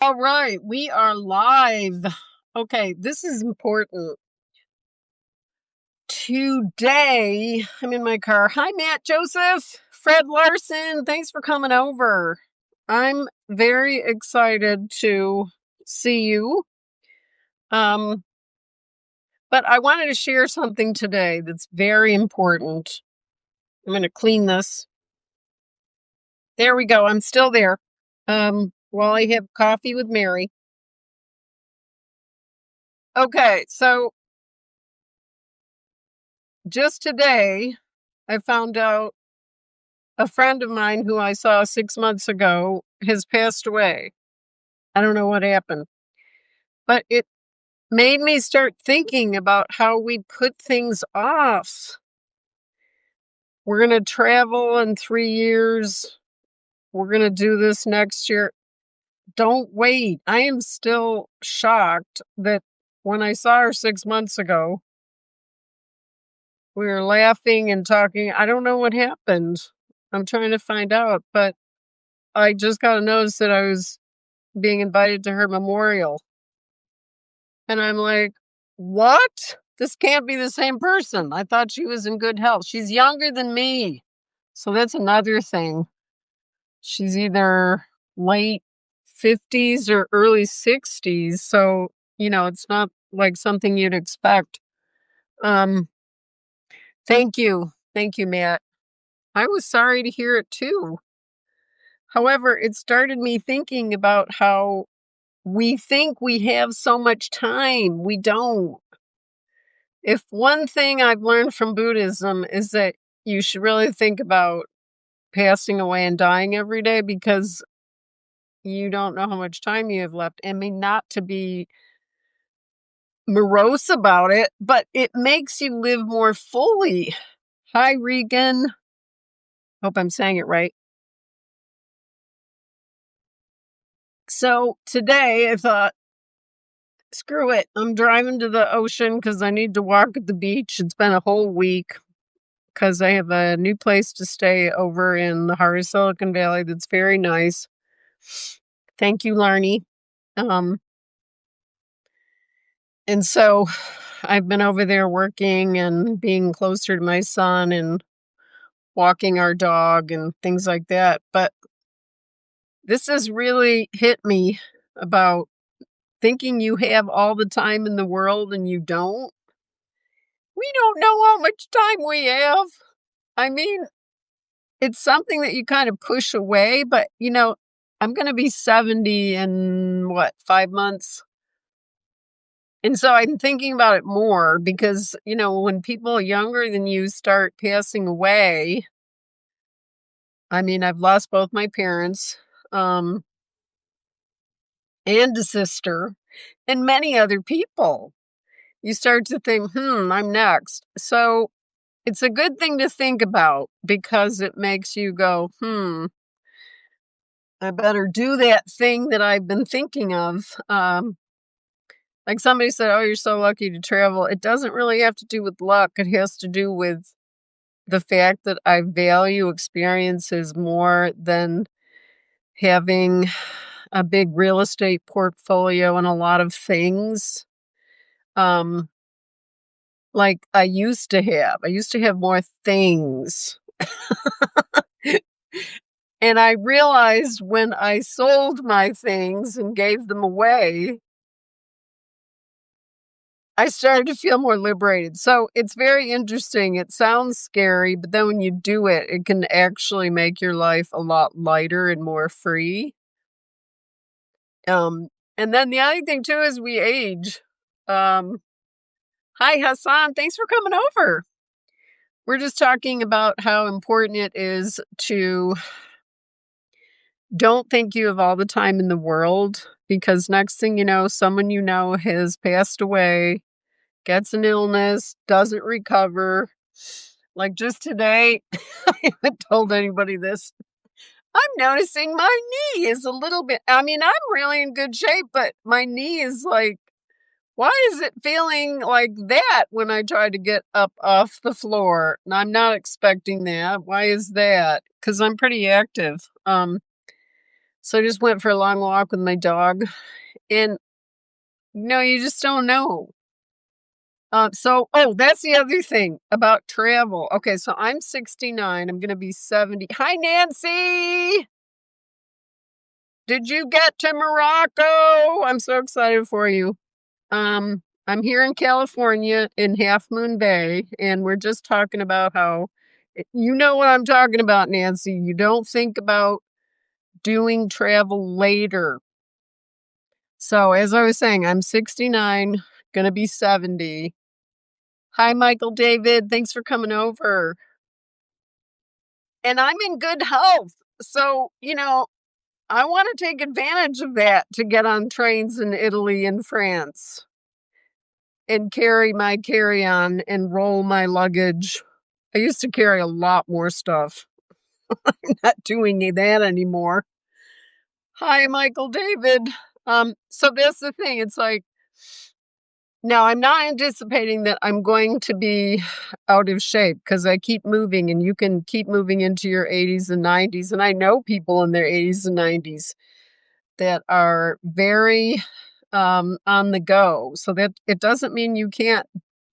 All right, we are live. Okay, this is important. Today, I'm in my car. Hi, Matt Joseph, Fred Larson. Thanks for coming over. I'm very excited to see you. Um, but I wanted to share something today that's very important. I'm going to clean this. There we go. I'm still there. While I have coffee with Mary. Okay, so just today, I found out a friend of mine who I saw 6 months ago has passed away. I don't know what happened, but it made me start thinking about how we put things off. We're going to travel in 3 years. We're going to do this next year. Don't wait. I am still shocked that when I saw her 6 months ago, we were laughing and talking. I don't know what happened. I'm trying to find out, but I just got a notice that I was being invited to her memorial. And I'm like, what? This can't be the same person. I thought she was in good health. She's younger than me. So that's another thing. She's either late 50s or early 60s. So, it's not like something you'd expect. Um, thank you. Thank you, Matt. I was sorry to hear it too. However, it started me thinking about how we think we have so much time. We don't. If one thing I've learned from Buddhism is that you should really think about passing away and dying every day because you don't know how much time you have left. I mean, not to be morose about it, but it makes you live more fully. Hi, Regan. Hope I'm saying it right. So today I thought, screw it. I'm driving to the ocean because I need to walk at the beach. It's been a whole week because I have a new place to stay over in the heart of Silicon Valley that's very nice. Thank you, Larnie. And so I've been over there working and being closer to my son and walking our dog and things like that. But this has really hit me about thinking you have all the time in the world and you don't. We don't know how much time we have. I mean, it's something that you kind of push away, but I'm going to be 70 in 5 months. And so I'm thinking about it more because, when people younger than you start passing away, I mean, I've lost both my parents, and a sister and many other people. You start to think, I'm next. So it's a good thing to think about because it makes you go, I better do that thing that I've been thinking of. Like somebody said, oh, you're so lucky to travel. It doesn't really have to do with luck. It has to do with the fact that I value experiences more than having a big real estate portfolio and a lot of things. Like I used to have. I used to have more things. And I realized when I sold my things and gave them away, I started to feel more liberated. So it's very interesting. It sounds scary, but then when you do it, it can actually make your life a lot lighter and more free. And then the other thing too is we age. Hi Hassan, thanks for coming over. We're just talking about how important it is to don't think you have all the time in the world because next thing you know, someone has passed away, gets an illness, doesn't recover. Like just today, I haven't told anybody this. I'm noticing my knee is a little bit, I'm really in good shape, but my knee is like, why is it feeling like that when I try to get up off the floor? And I'm not expecting that. Why is that? Because I'm pretty active. So I just went for a long walk with my dog. And no, you just don't know. That's the other thing about travel. Okay, so I'm 69. I'm going to be 70. Hi, Nancy. Did you get to Morocco? I'm so excited for you. I'm here in California in Half Moon Bay, and we're just talking about how you know what I'm talking about, Nancy. You don't think about doing travel later. So, as I was saying, I'm 69, going to be 70. Hi, Michael David. Thanks for coming over. And I'm in good health. So, I want to take advantage of that to get on trains in Italy and France and carry my carry-on and roll my luggage. I used to carry a lot more stuff. I'm not doing that anymore. Hi, Michael David. So that's the thing. It's like, now I'm not anticipating that I'm going to be out of shape because I keep moving, and you can keep moving into your 80s and 90s. And I know people in their 80s and 90s that are very on the go. So that it doesn't mean you can't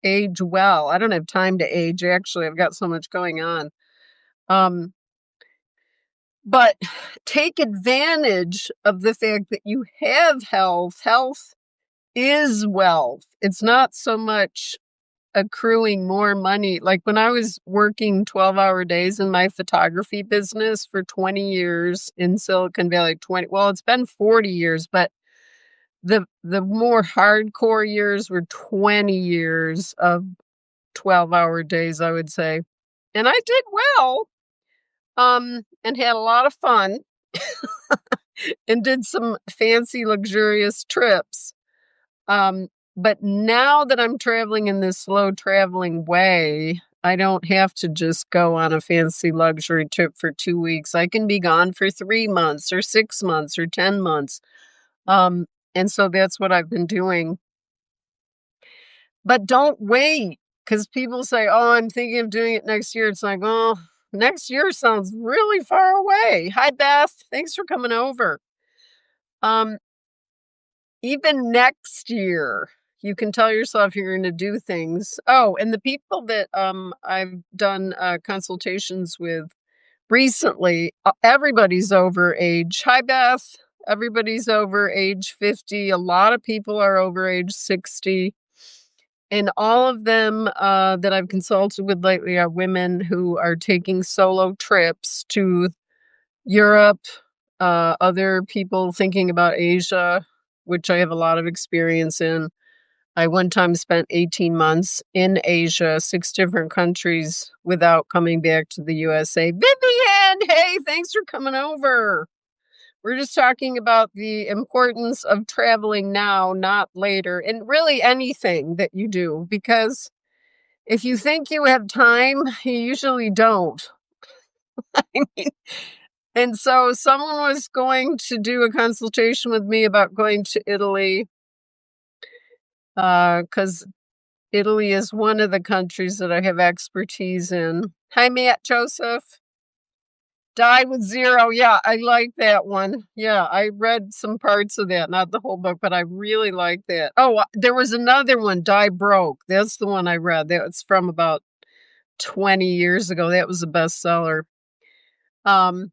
age well. I don't have time to age, actually. I've got so much going on. But take advantage of the fact that you have health. Health is wealth. It's not so much accruing more money. Like when I was working 12-hour days in my photography business for 20 years in Silicon Valley, it's been 40 years, but the more hardcore years were 20 years of 12-hour days, I would say. And I did well, and had a lot of fun and did some fancy, luxurious trips. But now that I'm traveling in this slow traveling way, I don't have to just go on a fancy luxury trip for 2 weeks. I can be gone for 3 months or 6 months or 10 months. And so that's what I've been doing. But don't wait, because people say, oh, I'm thinking of doing it next year. It's like, oh, next year sounds really far away. Hi, Beth. Thanks for coming over. Even next year, you can tell yourself you're going to do things. Oh, and the people that I've done consultations with recently, everybody's over age. Hi, Beth. Everybody's over age 50. A lot of people are over age 60. And all of them that I've consulted with lately are women who are taking solo trips to Europe, other people thinking about Asia, which I have a lot of experience in. I one time spent 18 months in Asia, 6 different countries, without coming back to the USA. Vivian, hey, thanks for coming over. We're just talking about the importance of traveling now, not later, and really anything that you do, because if you think you have time, you usually don't. I mean, and so someone was going to do a consultation with me about going to Italy, because Italy is one of the countries that I have expertise in. Hi, Matt Joseph. Die with Zero. Yeah, I like that one. Yeah, I read some parts of that, not the whole book, but I really like that. Oh, there was another one, Die Broke. That's the one I read. That's from about 20 years ago. That was a bestseller. And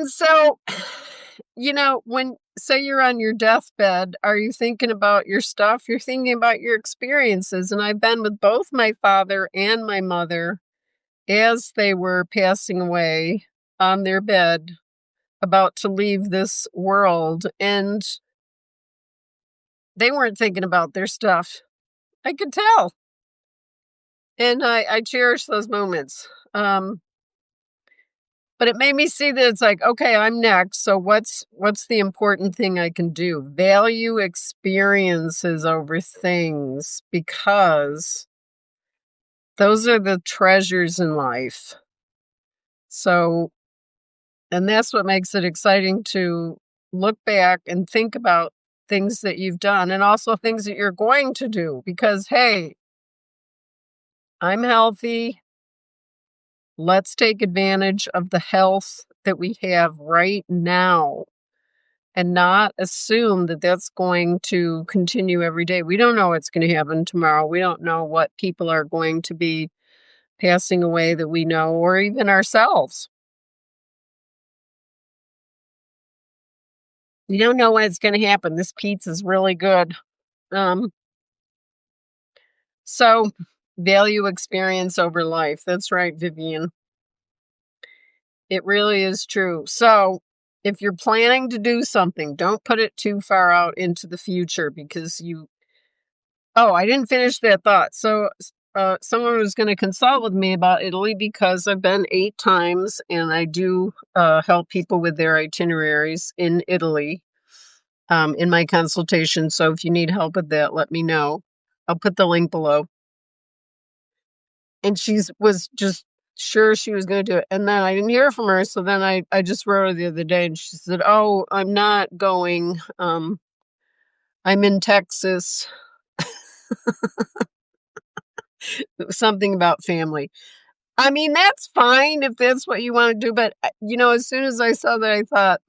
so, when say you're on your deathbed, are you thinking about your stuff? You're thinking about your experiences. And I've been with both my father and my mother as they were passing away on their bed, about to leave this world. And they weren't thinking about their stuff. I could tell. And I cherish those moments. But it made me see that it's like, okay, I'm next. So what's the important thing I can do? Value experiences over things, because those are the treasures in life. So, and that's what makes it exciting to look back and think about things that you've done, and also things that you're going to do, because, hey, I'm healthy. Let's take advantage of the health that we have right now and not assume that that's going to continue every day. We don't know what's going to happen tomorrow. We don't know what people are going to be passing away that we know, or even ourselves. You don't know when it's going to happen. This pizza's really good. Um, so value experience over life. That's right, Vivian. It really is true. So if you're planning to do something, don't put it too far out into the future because oh, I didn't finish that thought. So someone was going to consult with me about Italy because I've been 8 times and I do help people with their itineraries in Italy in my consultation. So if you need help with that, let me know. I'll put the link below. And she was just sure she was going to do it. And then I didn't hear from her. So then I just wrote her the other day and she said, "Oh, I'm not going. I'm in Texas." Something about family. I mean, that's fine if that's what you want to do. But, as soon as I saw that, I thought,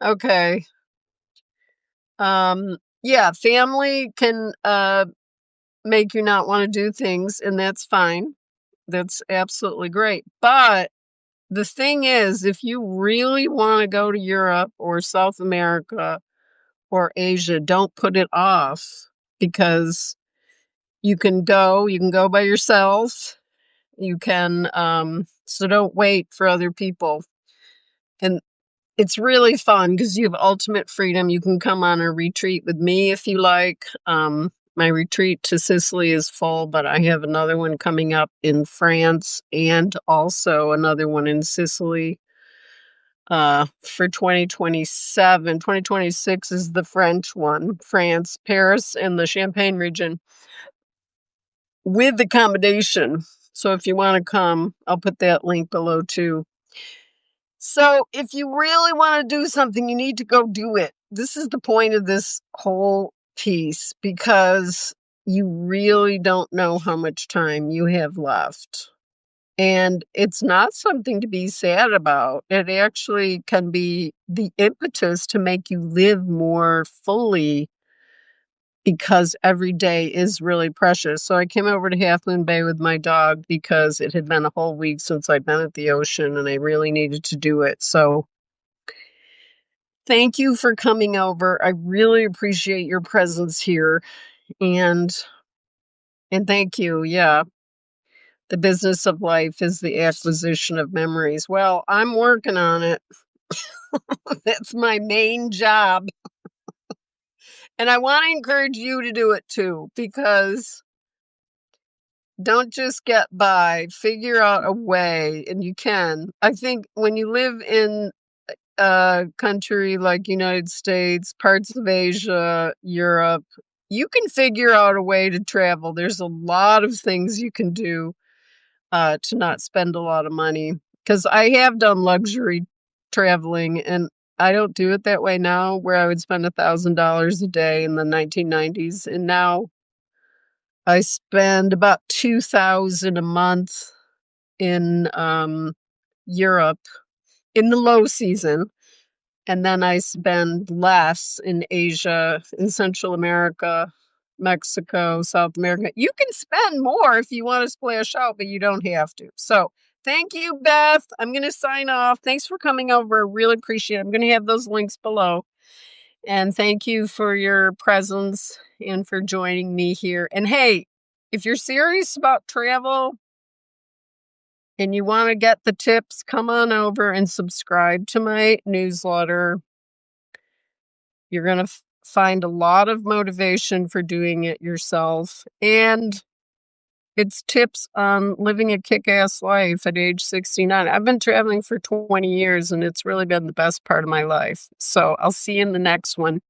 okay. Yeah, family can make you not want to do things, and that's fine. That's absolutely great. But the thing is, if you really want to go to Europe or South America or Asia, don't put it off because you can go by yourself. You can, so don't wait for other people. And it's really fun because you have ultimate freedom. You can come on a retreat with me if you like. My retreat to Sicily is full, but I have another one coming up in France and also another one in Sicily for 2027. 2026 is the French one, France, Paris, and the Champagne region with accommodation. So if you want to come, I'll put that link below too. So if you really want to do something, you need to go do it. This is the point of this whole piece because you really don't know how much time you have left. And it's not something to be sad about. It actually can be the impetus to make you live more fully because every day is really precious. So I came over to Half Moon Bay with my dog because it had been a whole week since I'd been at the ocean and I really needed to do it. So thank you for coming over. I really appreciate your presence here. And thank you. Yeah. The business of life is the acquisition of memories. Well, I'm working on it. That's my main job. And I want to encourage you to do it too, because don't just get by, figure out a way, and you can. I think when you live in a country like United States, parts of Asia, Europe, you can figure out a way to travel. There's a lot of things you can do to not spend a lot of money. Because I have done luxury traveling, and I don't do it that way now, where I would spend $1,000 a day in the 1990s, and now I spend about $2,000 a month in Europe in the low season, and then I spend less in Asia, in Central America, Mexico, South America. You can spend more if you want to splash out, but you don't have to. So thank you, Beth. I'm going to sign off. Thanks for coming over. I really appreciate it. I'm going to have those links below. And thank you for your presence and for joining me here. And hey, if you're serious about travel and you want to get the tips, come on over and subscribe to my newsletter. You're going to find a lot of motivation for doing it yourself. And it's tips on living a kick-ass life at age 69. I've been traveling for 20 years and it's really been the best part of my life. So I'll see you in the next one.